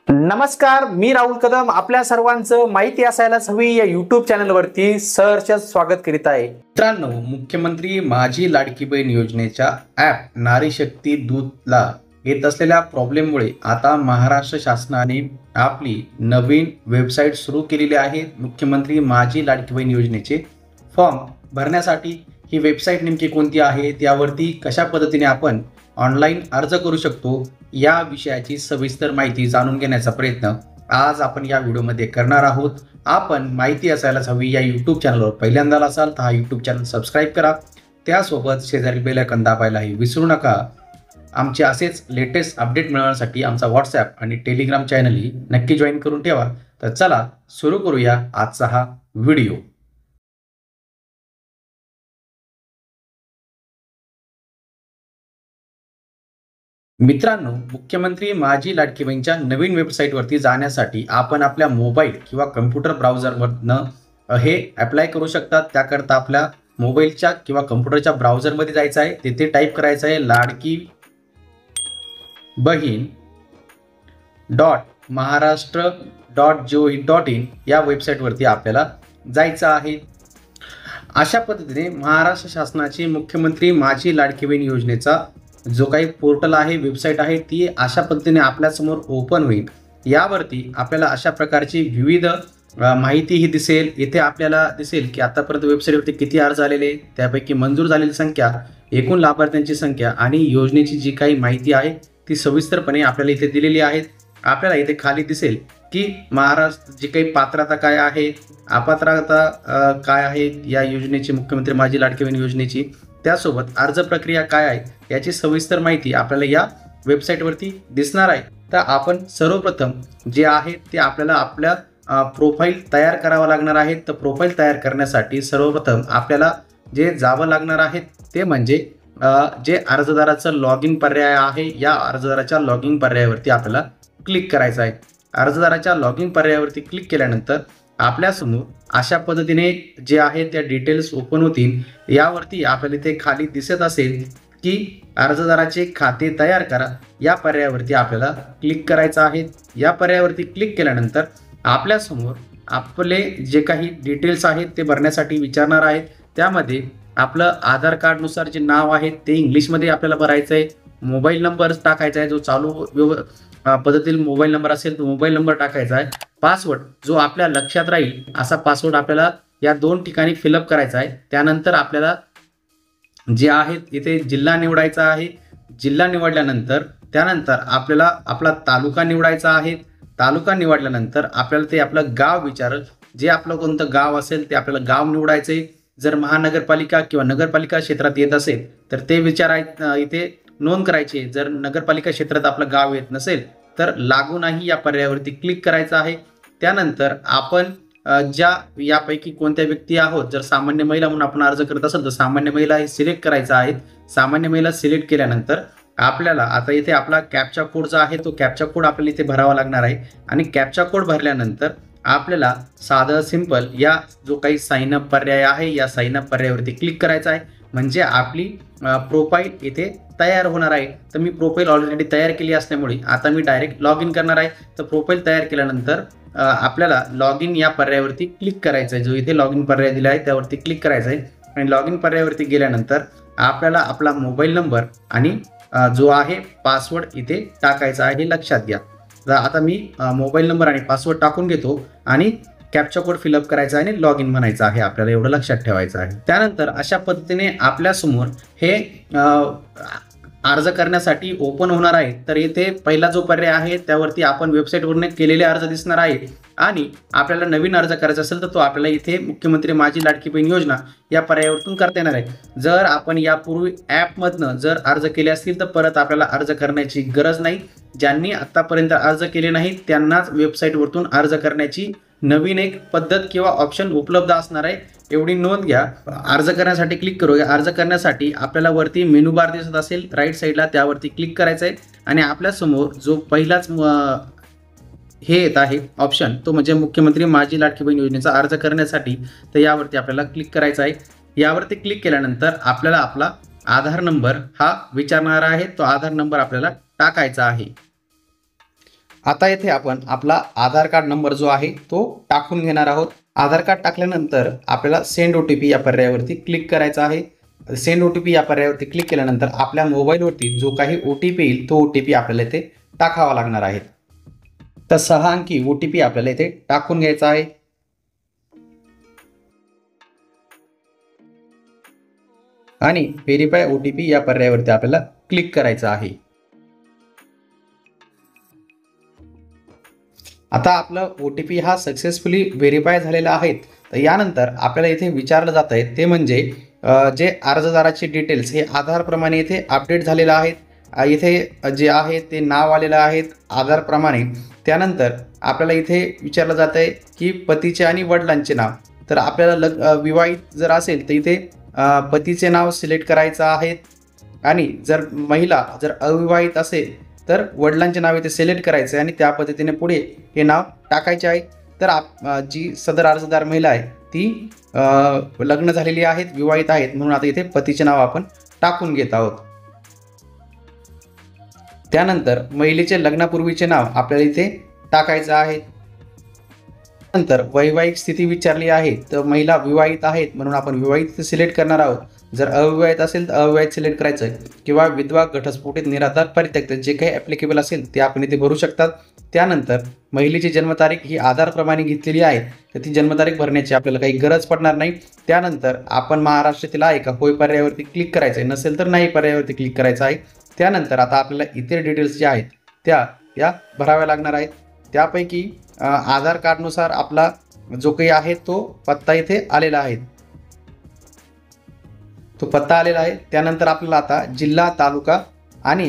नमस्कार, मी राहुल कदम आपल्या सर्वांचं माहिती असायलाच हवी या यूट्यूब चॅनलवरती सहर्ष स्वागत करीत आहे। मित्रांनो, मुख्यमंत्री माझी लाडकी बहीण योजनेच्या ॲप नारी शक्ती दूतला येत असलेल्या प्रॉब्लेममुळे आता महाराष्ट्र शासनाने आपली नवीन वेबसाईट सुरू केलेली आहे। मुख्यमंत्री माझी लाडकी बहीण योजनेचे फॉर्म भरण्यासाठी ही वेबसाईट नेमकी कोणती आहे, त्यावरती कशा पद्धतीने आपण ऑनलाईन अर्ज करू शकतो, या विषयाची सविस्तर माहिती जाणून घेण्याचा प्रयत्न आज आपण या व्हिडिओमध्ये करणार आहोत। आपण माहिती असायलाच हवी या यूट्यूब चॅनलवर पहिल्यांदा असाल तर हा यूट्यूब चॅनल सबस्क्राईब करा, त्यासोबत शेजारी बेल आयकॉन दाबायलाही विसरू नका। आमचे असेच लेटेस्ट अपडेट मिळवण्यासाठी आमचा व्हॉट्सॲप आणि टेलिग्राम चॅनलही नक्की जॉईन करून ठेवा। तर चला सुरू करूया आजचा हा व्हिडिओ। मित्रांनो, मुख्यमंत्री माझी लाडकी बहीणच्या नवीन वेबसाईटवरती जाण्यासाठी आपण आपल्या मोबाईल किंवा कम्प्युटर ब्राउझरमधनं हे अप्लाय करू शकतात। त्याकरता आपल्या मोबाईलच्या किंवा कम्प्युटरच्या ब्राउझरमध्ये जायचं आहे, तिथे टाईप करायचं आहे लाडकी बहीण .महाराष्ट्र.gov.in या वेबसाईटवरती आपल्याला जायचं आहे। अशा पद्धतीने महाराष्ट्र शासनाची मुख्यमंत्री माझी लाडकी बहीण योजनेचा जो काही पोर्टल आहे, वेबसाईट आहे, ती अशा पद्धतीने आपल्यासमोर ओपन होईल। यावरती आपल्याला अशा प्रकारची विविध माहितीही दिसेल। इथे आपल्याला दिसेल की आतापर्यंत वेबसाईटवरती किती अर्ज आलेले, त्यापैकी मंजूर झालेली संख्या, एकूण लाभार्थ्यांची संख्या आणि योजनेची जी काही माहिती आहे ती सविस्तरपणे आपल्याला इथे दिलेली आहे। आपल्याला इथे खाली दिसेल की महाराष्ट्र जी काही पात्रता काय आहे, अपात्रता काय आहे या योजनेची, मुख्यमंत्री माझी लाडकी बहीण योजनेची, त्यासोबत अर्ज प्रक्रिया काय आहे याची सविस्तर माहिती आपल्याला या वेबसाईटवरती दिसणार आहे। तर आपण सर्वप्रथम जे आहे ते आपल्याला आपल्या प्रोफाईल तयार करावं लागणार आहे। तर प्रोफाईल तयार करण्यासाठी सर्वप्रथम आपल्याला जे जावं लागणार आहे ते म्हणजे जे अर्जदाराचं लॉग इन पर्याय आहे, या अर्जदाराच्या लॉग इन पर्यायावरती आपल्याला क्लिक करायचं आहे। अर्जदाराच्या लॉग इन पर्यायावरती क्लिक केल्यानंतर आपल्यासमोर अशा पद्धतीने जे आहे त्या डिटेल्स ओपन होतील। यावरती आपल्याला इथे खाली दिसत असेल की अर्जदाराचे खाते तयार करा, या पर्यायावरती आपल्याला क्लिक करायचं आहे। या पर्यायावरती क्लिक केल्यानंतर आपल्यासमोर आपले जे काही डिटेल्स आहेत ते भरण्यासाठी विचारणार आहेत। त्यामध्ये आपलं आधार कार्डनुसार जे नाव आहे ते इंग्लिशमध्ये आपल्याला भरायचं आहे, मोबाईल नंबर टाकायचा आहे, जो चालू पद्धतीतील मोबाईल नंबर असेल तो मोबाईल नंबर टाकायचा आहे, पासवर्ड जो आपल्या लक्षात राहील असा पासवर्ड आपल्याला या दोन ठिकाणी फिलअप करायचा आहे। त्यानंतर आपल्याला जे आहे इथे जिल्हा निवडायचा आहे। जिल्हा निवडल्यानंतर त्यानंतर आपल्याला आपला तालुका निवडायचा आहे। तालुका निवडल्यानंतर आपल्याला ते आपलं गाव विचारेल, जे आपलं कोणतं गाव असेल ते आपल्याला गाव निवडायचे। जर महानगरपालिका किंवा नगरपालिका क्षेत्रात येत असेल तर ते इथे नोंद करायची। जर नगरपालिका क्षेत्रात आपलं गाव येत नसेल तर लागू नाही या पर्यायावरती क्लिक करायचं आहे। त्यानंतर आपण ज्या यापैकी कोणत्या व्यक्ती आहोत, जर सामान्य महिला म्हणून आपण अर्ज करत असेल तर सामान्य महिला हे सिलेक्ट करायचं आहे। सामान्य महिला सिलेक्ट केल्यानंतर आपल्याला आता इथे आपला कॅप्चा कोड जो आहे तो कॅप्चा कोड आपल्याला इथे भरावा लागणार आहे आणि कॅप्चा कोड भरल्यानंतर आपल्याला साधं सिंपल या जो काही साइन अप पर्याय आहे या साइन अप पर्यायावरती क्लिक करायचं आहे, म्हणजे आपली प्रोफाईल इथे तयार होणार आहे। तर मी प्रोफाईल ऑलरेडी तयार केली असल्यामुळे आता मी डायरेक्ट लॉग इन करणार आहे। तर प्रोफाईल तयार केल्यानंतर आपल्याला लॉग इन या पर्यायावरती क्लिक करायचं आहे, जो इथे लॉग इन पर्याय दिला आहे त्यावरती क्लिक करायचं आहे आणि लॉग इन पर्यायावरती गेल्यानंतर आपल्याला आपला मोबाईल नंबर आणि जो आहे पासवर्ड इथे टाकायचा आहे, हे लक्षात घ्या। तर आता मी मोबाईल नंबर आणि पासवर्ड टाकून घेतो आणि कॅप्चा कोड फिलअप करायचा आहे आणि लॉग इन म्हणायचं आहे, आपल्याला एवढं लक्षात ठेवायचं आहे। त्यानंतर अशा पद्धतीने आपल्यासमोर हे अर्ज करण्यासाठी ओपन होणार आहे। तर इथे पहिला जो पर्याय आहे त्यावरती आपण वेबसाईटवरून केलेले अर्ज दिसणार आहे आणि आपल्याला नवीन अर्ज करायचा असेल तर तो आपल्याला इथे मुख्यमंत्री माझी लाडकी बहीण योजना या पर्यायावरून करता येणार आहे। जर आपण यापूर्वी ॲपमधनं जर अर्ज केले असतील तर परत आपल्याला अर्ज करण्याची गरज नाही। ज्यांनी आतापर्यंत अर्ज केले नाही त्यांनाच वेबसाईटवरून अर्ज करण्याची नवीन एक पद्धत किंवा ऑप्शन उपलब्ध असणार आहे, एवढी नोंद घ्या। अर्ज करण्यासाठी क्लिक करूया। अर्ज करण्यासाठी आपल्याला वरती मेनू बार दिसत असेल राईट साईडला, त्यावरती क्लिक करायचं आहे आणि आपल्यासमोर जो पहिलाच हे येत आहे ऑप्शन तो म्हणजे मुख्यमंत्री माझी लाडकी बहीण योजनेचा अर्ज करण्यासाठी, तर यावरती आपल्याला क्लिक करायचं आहे। यावरती क्लिक केल्यानंतर आपल्याला आपला आधार नंबर हा विचारणार आहे, तो आधार नंबर आपल्याला टाकायचा आहे। आता येथे आपण आपला आधार कार्ड नंबर जो आहे तो टाकून घेणार आहोत. आधार कार्ड टाकल्यानंतर आपल्याला सेंड OTP या पर्यायावरती क्लिक करायचं आहे. सेंड OTP या पर्यायावरती क्लिक केल्यानंतर आपल्या मोबाईलवरती जो काही OTP येईल तो OTP आपल्याला इथे टाकावा लागणार आहे. तर 6 अंकी OTP आपल्याला इथे टाकून घ्यायचा आहे. आणि व्हेरीफाय OTP या पर्यायावरती आपल्याला क्लिक करायचं आहे. आता आपलं OTP हा सक्सेसफुली व्हेरीफाय झालेला आहे. तर यानंतर आपल्याला इथे विचारलं जात आहे ते म्हणजे जे अर्जदाराचे डिटेल्स हे आधारप्रमाणे इथे अपडेट झालेलं आहेत. इथे जे आहे ते नाव आलेलं आहेत आधारप्रमाणे. त्यानंतर आपल्याला इथे विचारलं जात आहे की पतीचे आणि वडिलांचे नाव. तर आपल्याला विवाहित जर असेल तर इथे पतीचे नाव सिलेक्ट करायचं आहे. आणि जर महिला जर अविवाहित असेल तर वडिलांचे नाव इथे सिलेक्ट करायचं आहे आणि त्या पद्धतीने पुढे हे नाव टाकायचे आहे. तर जी सदर अर्जदार महिला आहे ती लग्न झालेली आहेत, विवाहित आहेत, म्हणून आता इथे पतीचे नाव आपण टाकून घेत आहोत. त्यानंतर महिलेचे लग्नापूर्वीचे नाव आपल्याला इथे टाकायचं आहे. नंतर वैवाहिक स्थिती विचारली आहे तर महिला विवाहित आहेत म्हणून आपण विवाहित सिलेक्ट करणार आहोत. जर अविवाहित असेल तर अविवाहित सिलेक्ट करायचं आहे. किंवा विधवा, घटस्फोटित, निराधार, परित्यक्त जे काही ॲप्लिकेबल असेल ते आपण इथे भरू शकतात. त्यानंतर महिलेची जन्मतारीख ही आधारप्रमाणे घेतलेली आहे तर ती जन्मतारीख भरण्याची आपल्याला काही गरज पडणार नाही. त्यानंतर आपण महाराष्ट्रातील आहे का होय पर्यायावरती क्लिक करायचं आहे, नसेल तर नाही पर्यायावरती क्लिक करायचं आहे. त्यानंतर आता आपल्याला इतर डिटेल्स ज्या आहेत त्या भराव्या लागणार आहेत. त्यापैकी आधार कार्डनुसार आपला जो काही आहे तो पत्ता इथे आलेला आहे, तो पत्ता आलेला आहे. त्यानंतर आपल्याला आता जिल्हा, तालुका आणि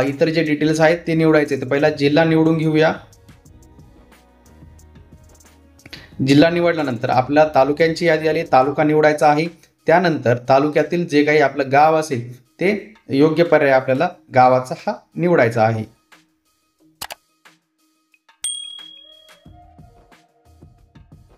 इतर जे डिटेल्स आहेत ते निवडायचे. तर पहिला जिल्हा निवडून घेऊया. जिल्हा निवडल्यानंतर आपल्याला तालुक्यांची यादी आली, तालुका निवडायचा आहे. त्यानंतर तालुक्यातील जे काही आपलं गाव असेल ते योग्य पर्याय आपल्याला गावाचा हा निवडायचा आहे.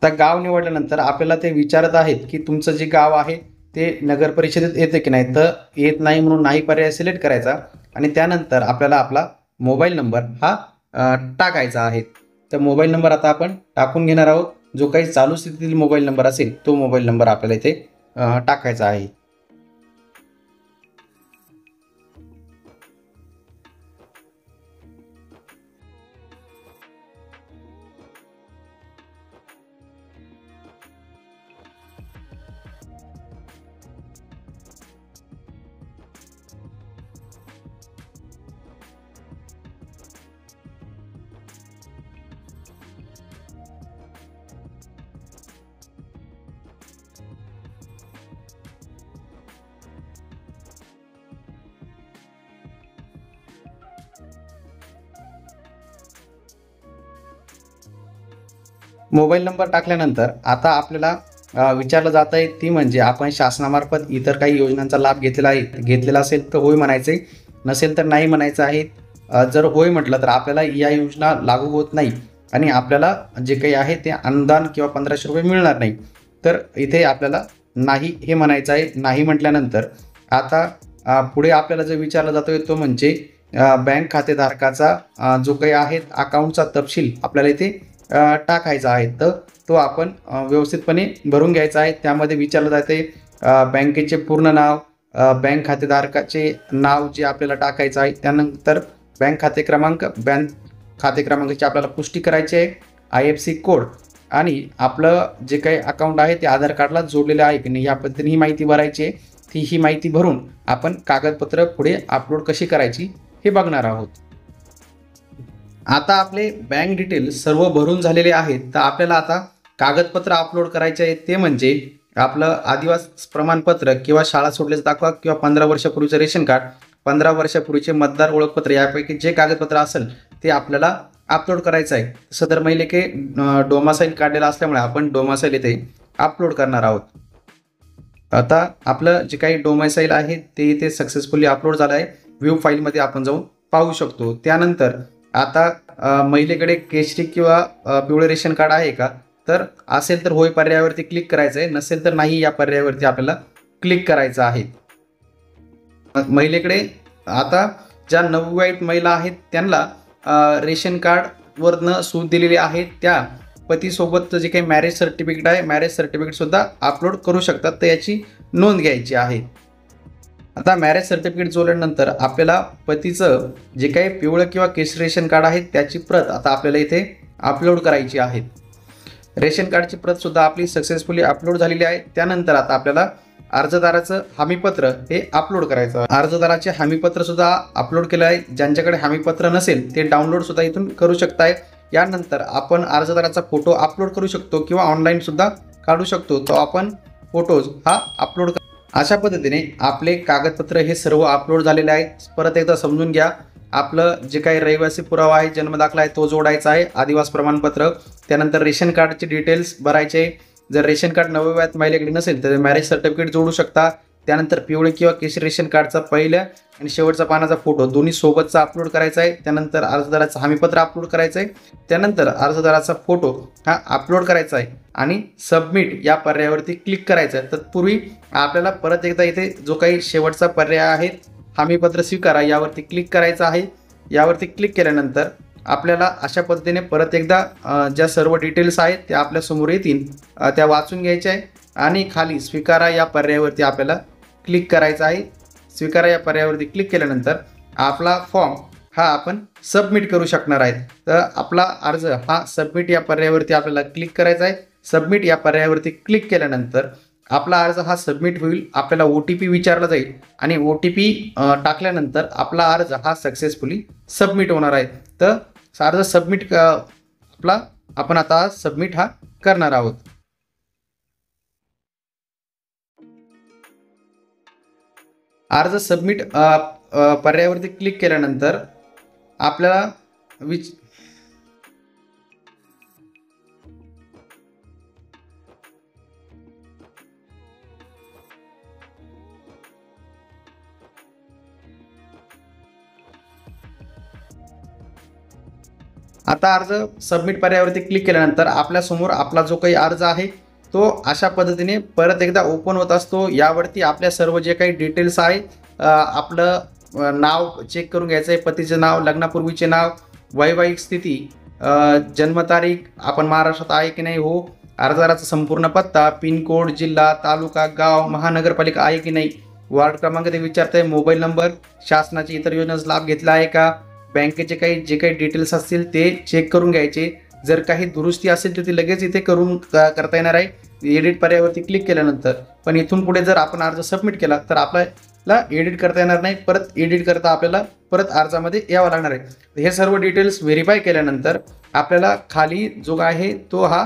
आता गाव निवडल्यानंतर आपल्याला ते विचारत आहेत की तुमचं जे गाव आहे ते नगर परिषदेत येते की नाही. तर येत नाही म्हणून नाही पर्याय सिलेक्ट करायचा आणि त्यानंतर आपल्याला आपला मोबाईल नंबर हा टाकायचा आहे. तर मोबाईल नंबर आता आपण टाकून घेणार आहोत. जो काही चालू स्थितीतील मोबाईल नंबर असेल तो मोबाईल नंबर आपल्याला इथे टाकायचा आहे. मोबाईल नंबर टाकल्यानंतर आता आपल्याला विचारलं जात आहे ती म्हणजे आपण शासनामार्फत इतर काही योजनांचा लाभ घेतलेला असेल तर होय म्हणायचे, नसेल तर नाही म्हणायचं आहे. जर होय म्हटलं तर आपल्याला या योजना लागू होत नाही आणि आपल्याला जे काही आहे ते अनुदान किंवा 1500 रुपये मिळणार नाही. तर इथे आपल्याला नाही हे म्हणायचं आहे. नाही म्हटल्यानंतर आता पुढे आपल्याला जे विचारलं जातोय तो म्हणजे बँक खातेधारकाचा जो काही आहे अकाउंटचा तपशील आपल्याला इथे टाकायचा आहे. तर तो आपण व्यवस्थितपणे भरून घ्यायचा आहे. त्यामध्ये विचारलं जाते बँकेचे पूर्ण नाव, बँक खातेधारकाचे नाव जे आपल्याला टाकायचं आहे. त्यानंतर बँक खाते क्रमांकाची आपल्याला पुष्टी करायची आहे, IFSC कोड आणि आपलं जे काही अकाउंट आहे ते आधार कार्डला जोडलेलं आहे की नाही या पद्धतीने ही माहिती भरायची आहे. ही माहिती भरून आपण कागदपत्र पुढे अपलोड कशी करायची हे बघणार आहोत. आता आपले बँक डिटेल्स सर्व भरून झालेले आहेत. तर आपल्याला आता कागदपत्र अपलोड करायचे आहे ते म्हणजे आपलं आदिवासी प्रमाणपत्र किंवा शाळा सोडल्याचा दाखला किंवा 15 वर्षापूर्वीचं रेशन कार्ड, 15 वर्षापूर्वीचे मतदार ओळखपत्र यापैकी जे कागदपत्र असेल ते आपल्याला अपलोड करायचं आहे. सदर महिलेके डोमासाईल काढलेला असल्यामुळे आपण डोमासाईल इथे अपलोड करणार आहोत. आता आपलं जे काही डोमासाईल आहे ते इथे सक्सेसफुली अपलोड झालं आहे. व्ह्यू फाईलमध्ये आपण जाऊन पाहू शकतो. त्यानंतर आता महिलेकडे केशरी किंवा पिवळे रेशन कार्ड आहे का, तर असेल तर होय पर्यायावरती क्लिक करायचं आहे, नसेल तर नाही या पर्यायावरती आपल्याला क्लिक करायचं आहे. महिलेकडे आता ज्या नवविवाहित महिला आहेत त्यांना रेशन कार्डवरनं सूट दिलेली आहे त्या पतीसोबत जे काही मॅरेज सर्टिफिकेट आहे, मॅरेज सर्टिफिकेटसुद्धा अपलोड करू शकतात. तर याची नोंद घ्यायची आहे. आता मॅरेज सर्टिफिकेट जोडल्यानंतर आपल्याला पतीचं जे काही पिवळं किंवा केशरी रेशन कार्ड आहे त्याची प्रत आता आपल्याला इथे अपलोड करायची आहे. रेशन कार्डची प्रतसुद्धा आपली सक्सेसफुली अपलोड झालेली आहे. त्यानंतर आता आपल्याला अर्जदाराचं हमीपत्र हे अपलोड करायचं आहे. अर्जदाराचे हमीपत्रसुद्धा अपलोड केलं आहे. ज्यांच्याकडे हमीपत्र नसेल ते डाउनलोडसुद्धा इथून करू शकताय. यानंतर आपण अर्जदाराचा फोटो अपलोड करू शकतो किंवा ऑनलाईनसुद्धा काढू शकतो. तो आपण फोटोज हा अपलोड अशा पद्धतीने आपले कागदपत्र हे सर्व अपलोड झालेले आहेत. परत एकदा समजून घ्या. आपलं जे काही रहिवासी पुरावा आहे, जन्मदाखला आहे तो जोडायचा आहे, आदिवास प्रमाणपत्र, त्यानंतर रेशन कार्डचे डिटेल्स भरायचे. जर रेशन कार्ड नवविवाहित महिलेकडे नसेल तर मॅरेज सर्टिफिकेट जोडू शकता. त्यानंतर पिवळे किंवा केशरी रेशन कार्डचा पहिल्या आणि शेवटचा पानाचा फोटो दोन्ही सोबतचा अपलोड करायचा आहे. त्यानंतर अर्जदाराचं हमीपत्र अपलोड करायचं आहे. त्यानंतर अर्जदाराचा फोटो हा अपलोड करायचा आहे आणि सबमिट या पर्यायावरती क्लिक करायचं आहे. तत्पूर्वी आपल्याला परत एकदा इथे जो काही शेवटचा पर्याय आहे हमीपत्र स्वीकारा यावरती क्लिक करायचं आहे. यावरती क्लिक केल्यानंतर आपल्याला अशा पद्धतीने परत एकदा ज्या सर्व डिटेल्स आहेत त्या आपल्यासमोर येतील, त्या वाचून घ्यायच्या आहे आणि खाली स्वीकारा या पर्यायावरती आपल्याला क्लिक करायचं आहे. स्वीकारा या पर्यायावरती क्लिक केल्यानंतर आपला फॉर्म हा आपण सबमिट करू शकणार आहे. तर आपला अर्ज हा सबमिट या पर्यायावरती आपल्याला क्लिक करायचा आहे. सबमिट या पर्यायावरती क्लिक केल्यानंतर आपला अर्ज हा सबमिट होईल. आपल्याला OTP विचारला जाईल आणि OTP टाकल्यानंतर आपला अर्ज हा सक्सेसफुली सबमिट होणार आहे. तर अर्ज सबमिट आपण आता सबमिट हा करणार आहोत. अर्ज सबमिट पर्यायावरती क्लिक केल्यानंतर आपल्याला आता अर्ज सबमिट पर्यायावरती क्लिक केल्यानंतर आपल्यासमोर आपला जो काही अर्ज आहे तो अशा पद्धतीने परत एकदा ओपन होत असतो. यावरती आपल्या सर्व जे काही डिटेल्स आहे, आपलं नाव चेक करून घ्यायचं आहे, पतीचं नाव, लग्नापूर्वीचे नाव, वैवाहिक स्थिती, जन्मतारीख, आपण महाराष्ट्रात आहे की नाही हो, अर्जदाराचा संपूर्ण पत्ता, पिनकोड, जिल्हा, तालुका, गाव, महानगरपालिका आहे की नाही, वार्ड क्रमांक ते विचारतंय, मोबाईल नंबर, शासनाची इतर योजनांचा लाभ घेतला आहे का, बँकेचे जे काही डिटेल्स असतील ते चेक करून घ्यायचे. जर काही दुरुस्ती असेल तर ती लगेच इथे करता येणार आहे एडिट पर्यायावरती क्लिक केल्यानंतर. पण इथून पुढे जर आपण अर्ज सबमिट केला तर आपल्याला एडिट करता येणार नाही. परत एडिट करता आपल्याला परत अर्जामध्ये यावं लागणार आहे. हे सर्व डिटेल्स व्हेरीफाय केल्यानंतर आपल्याला खाली जो आहे तो हा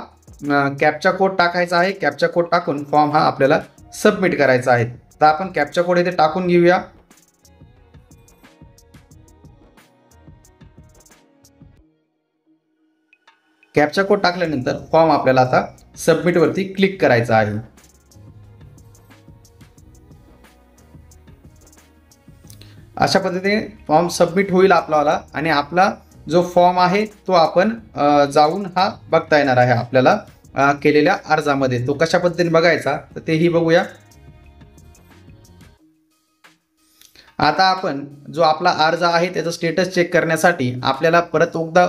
कॅप्चा कोड टाकायचा आहे. कॅप्चा कोड टाकून फॉर्म हा आपल्याला सबमिट करायचा आहे. तर आपण कॅप्चा कोड इथे टाकून घेऊया. कॅप्चा कोड टाकल्यानंतर फॉर्म आपल्याला आता सबमिटवरती क्लिक करायचा आहे. अशा पद्धतीने फॉर्म सबमिट होईल आपल्याला आणि आपला जो फॉर्म आहे तो आपण जाऊन हा बघता येणार आहे आपल्याला केलेल्या अर्जामध्ये. तो कशा पद्धतीने बघायचा तर तेही बघूया. आता आपण जो आपला अर्ज आहे त्याचं स्टेटस चेक करण्यासाठी आपल्याला परत एकदा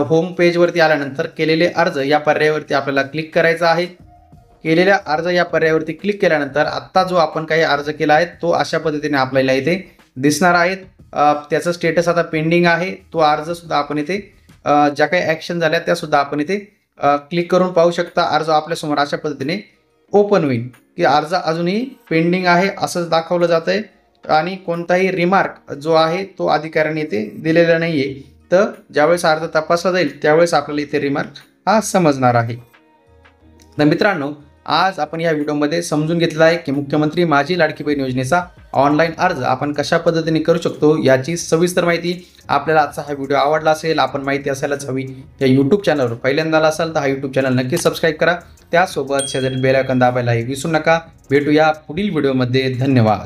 होम पेजवरती आल्यानंतर केलेले अर्ज या पर्यायावरती आपल्याला क्लिक करायचा आहे. केलेल्या अर्ज या पर्यायावरती क्लिक केल्यानंतर आत्ता जो आपण काही अर्ज केला आहे तो अशा पद्धतीने आपल्याला इथे दिसणार आहेत. त्याचं स्टेटस आता पेंडिंग आहे. तो अर्जसुद्धा आपण इथे ज्या काही ॲक्शन झाल्या त्यासुद्धा आपण इथे क्लिक करून पाहू शकता. अर्ज आपल्यासमोर अशा पद्धतीने ओपन होईल की अर्ज अजूनही पेंडिंग आहे असंच दाखवलं जातं आहे आणि कोणताही रिमार्क जो आहे तो अधिकाऱ्याने इथे दिलेला नाही आहे. तर ज्यावेळेस अर्ज तपासला जाईल त्यावेळेस आपल्याला इथे रिमार्क हा समजणार आहे. तर मित्रांनो, आज आपण या व्हिडिओमध्ये समजून घेतलं आहे की मुख्यमंत्री माझी लाडकी बहीण योजनेचा ऑनलाईन अर्ज आपण कशा पद्धतीने करू शकतो याची सविस्तर माहिती. आपल्याला आजचा हा व्हिडिओ आवडला असेल, आपण माहिती असायलाच हवी या यूट्यूब चॅनलवर पहिल्यांदा असाल तर हा यूट्यूब चॅनल नक्की सबस्क्राईब करा. त्यासोबत शेजारी बेल आयकॉन दाबायलाही विसरू नका. भेटूया पुढील व्हिडिओमध्ये. धन्यवाद.